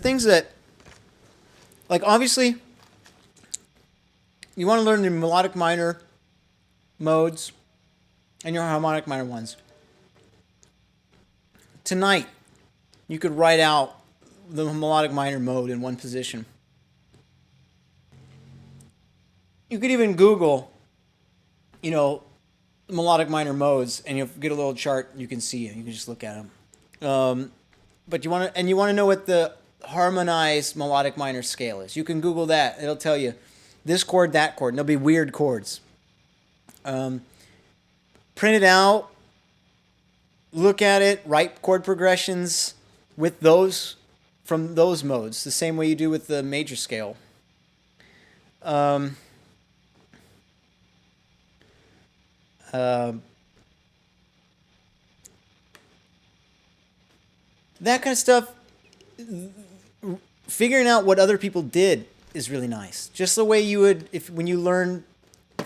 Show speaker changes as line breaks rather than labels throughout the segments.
things that, like, obviously, you want to learn the melodic minor modes and your harmonic minor ones. Tonight, you could write out the melodic minor mode in one position. You could even Google, you know, melodic minor modes, and you'll get a little chart. You can see it. You can just look at them. But you want to know what the harmonized melodic minor scale is. You can Google that. It'll tell you this chord, that chord, and there'll be weird chords. Print it out. Look at it. Write chord progressions with those from those modes, the same way you do with the major scale. Um, uh, that kind of stuff. Figuring out what other people did is really nice. Just the way you would if you learn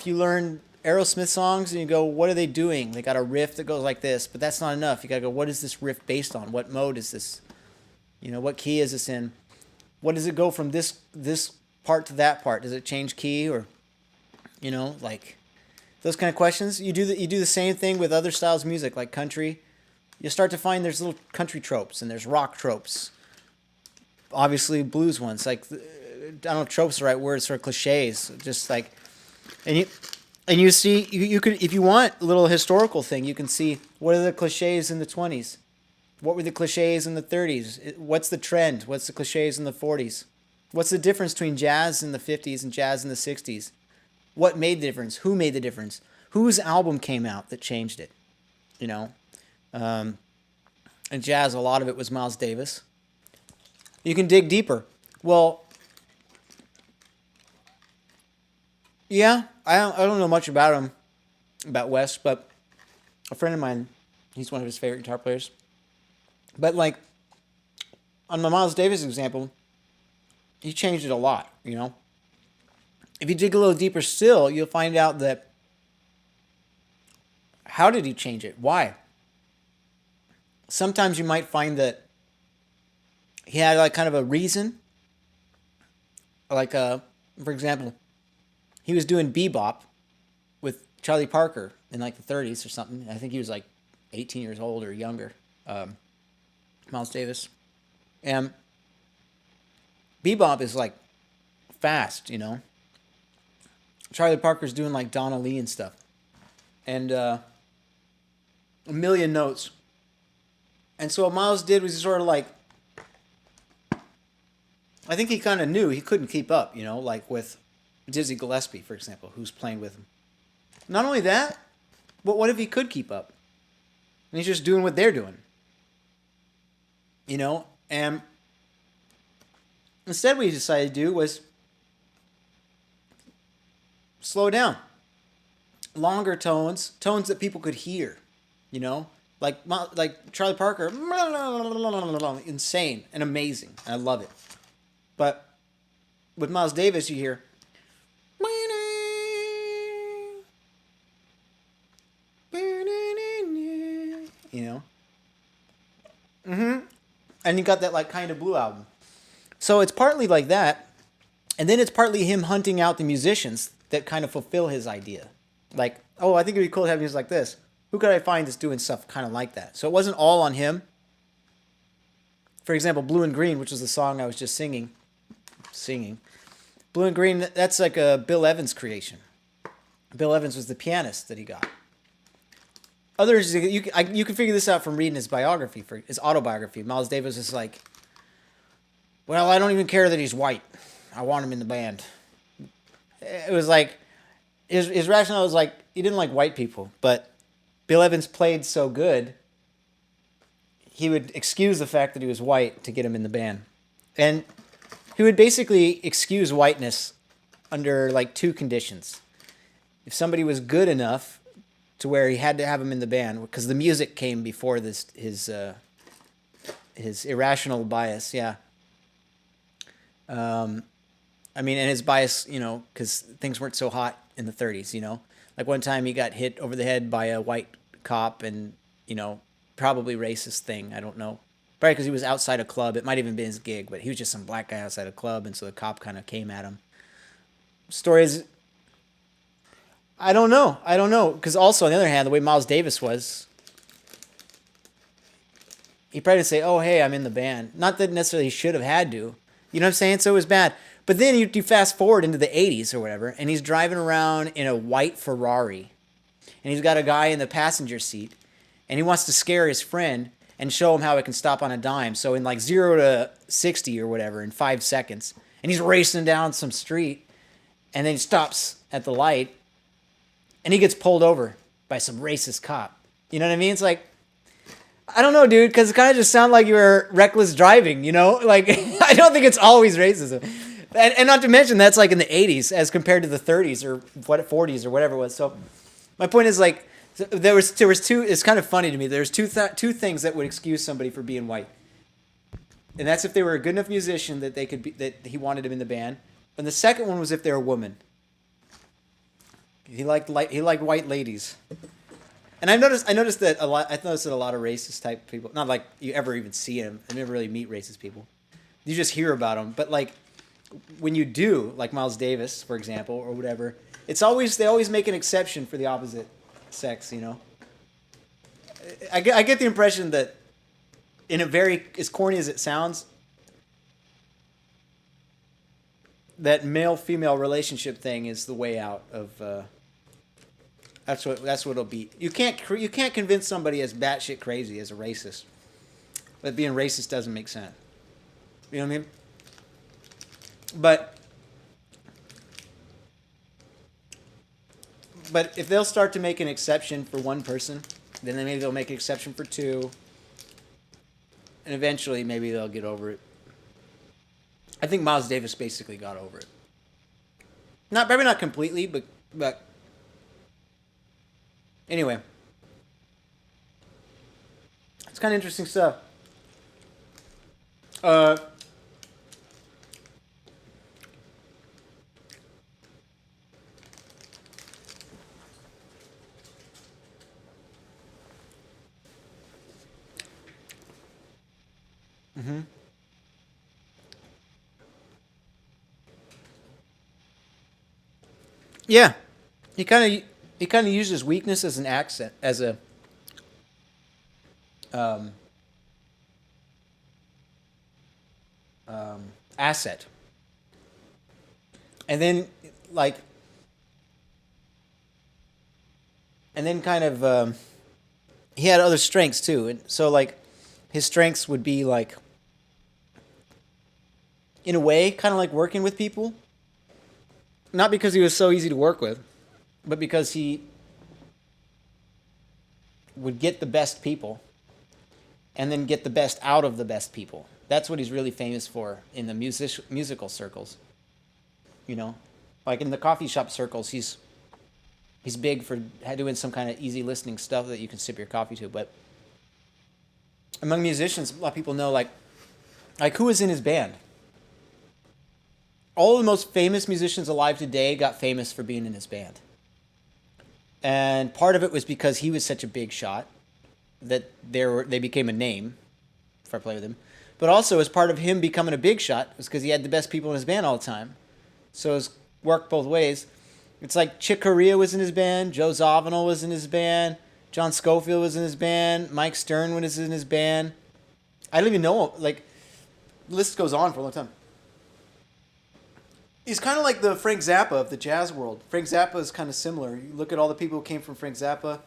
Aerosmith songs and you go, what are they doing? They got a riff that goes like this, but that's not enough. You gotta go, what is this riff based on? What mode is this? What key is this in? What does it go from this part to that part? Does it change key or like those kind of questions? You do the same thing with other styles of music like country. You'll start to find there's little country tropes and there's rock tropes. Obviously blues ones, like I don't know if tropes are the right word, sort of cliches. Just like and you see you could, if you want a little historical thing, you can see what are the cliches in the 20s, what were the cliches in the 30s, what's the trend, what's the cliches in the 40s, what's the difference between jazz in the 50s and jazz in the 60s, what made the difference, who made the difference, whose album came out that changed it, you know. And jazz, a lot of it was Miles Davis. You can dig deeper. Well, yeah, I don't know much about him, about Wes, but a friend of mine, he's one of his favorite guitar players. But like on the Miles Davis example, he changed it a lot, you know. If you dig a little deeper still, you'll find out that how did he change it? Why? Sometimes you might find that he had like kind of a reason. Like for example, he was doing bebop with Charlie Parker in like the 30s or something. I think he was like 18 years old or younger. Miles Davis. And bebop is like fast, you know. Charlie Parker's doing like Donna Lee and stuff. And a million notes. And so what Miles did was he sort of like, I think he kind of knew he couldn't keep up, you know, like with Dizzy Gillespie, for example, who's playing with him. Not only that, but what if he could keep up? And he's just doing what they're doing. You know? And instead what he decided to do was slow down. Longer tones, tones that people could hear, you know? Like Charlie Parker, insane and amazing. I love it. But with Miles Davis, you hear, you know, and you got that like Kind of Blue album. So it's partly like that, and then it's partly him hunting out the musicians that kind of fulfill his idea. Like, oh, I think it'd be cool to have music like this. Who could I find that's doing stuff kind of like that? So it wasn't all on him. For example, Blue and Green, which was the song I was just singing. Blue and Green, that's like a Bill Evans creation. Bill Evans was the pianist that he got. Others, you can figure this out from reading his biography, his autobiography. Miles Davis is like, well, I don't even care that he's white. I want him in the band. It was like, his rationale was like, he didn't like white people, but Bill Evans played so good, he would excuse the fact that he was white to get him in the band. And he would basically excuse whiteness under like two conditions. If somebody was good enough to where he had to have him in the band, because the music came before his irrational bias, yeah. I mean, and his bias, you know, because things weren't so hot in the 30s, you know. Like one time he got hit over the head by a white cop and, you know, probably racist thing, I don't know. Probably because he was outside a club. It might even been his gig, but he was just some black guy outside a club, and so the cop kind of came at him. Stories. I don't know. I don't know. Because also, on the other hand, the way Miles Davis was, he probably didn't say, "Oh, hey, I'm in the band." Not that necessarily he should have had to. You know what I'm saying? So it was bad. But then you fast forward into the 80s or whatever, and he's driving around in a white Ferrari. And he's got a guy in the passenger seat. And he wants to scare his friend and show him how it can stop on a dime. So in like 0 to 60 or whatever in 5 seconds. And he's racing down some street. And then he stops at the light. And he gets pulled over by some racist cop. You know what I mean? It's like, I don't know, dude, because it kind of just sounded like you were reckless driving, you know? Like, I don't think it's always racism. And not to mention, that's like in the 80s as compared to the 30s or what 40s or whatever it was. So my point is, like, there was two, it's kind of funny to me. There's two things that would excuse somebody for being white. And that's if they were a good enough musician that they could be, that he wanted him in the band. And the second one was if they're a woman. He liked white ladies. And I noticed that a lot. I noticed that a lot of racist type people, not like you ever even see them. I never really meet racist people. You just hear about them. But like when you do, like Miles Davis, for example, or whatever, they always make an exception for the opposite sex. You know. I get the impression that, in a very, as corny as it sounds, that male-female relationship thing is the way out of. That's what it'll be. You can't convince somebody as batshit crazy as a racist, but being racist doesn't make sense. You know what I mean? But if they'll start to make an exception for one person, then maybe they'll make an exception for two, and eventually maybe they'll get over it. I think Miles Davis basically got over it. Maybe not completely, but. Anyway, it's kind of interesting stuff. Mm-hmm. Yeah, he kind of uses weakness as an accent, as a um, asset, and then like, and then kind of he had other strengths too, and so like his strengths would be like, in a way, kind of like working with people, not because he was so easy to work with, but because he would get the best people and then get the best out of the best people. That's what he's really famous for in the musical circles. You know, like in the coffee shop circles, he's big for doing some kind of easy listening stuff that you can sip your coffee to. But among musicians, a lot of people know like who was in his band. All of the most famous musicians alive today got famous for being in his band. And part of it was because he was such a big shot that they became a name if I play with him. But also, as part of him becoming a big shot, was because he had the best people in his band all the time. So it's worked both ways. It's like Chick Corea was in his band, Joe Zawinul was in his band, John Scofield was in his band, Mike Stern was in his band. I don't even know, like, the list goes on for a long time. He's kind of like the Frank Zappa of the jazz world. Frank Zappa is kind of similar. You look at all the people who came from Frank Zappa.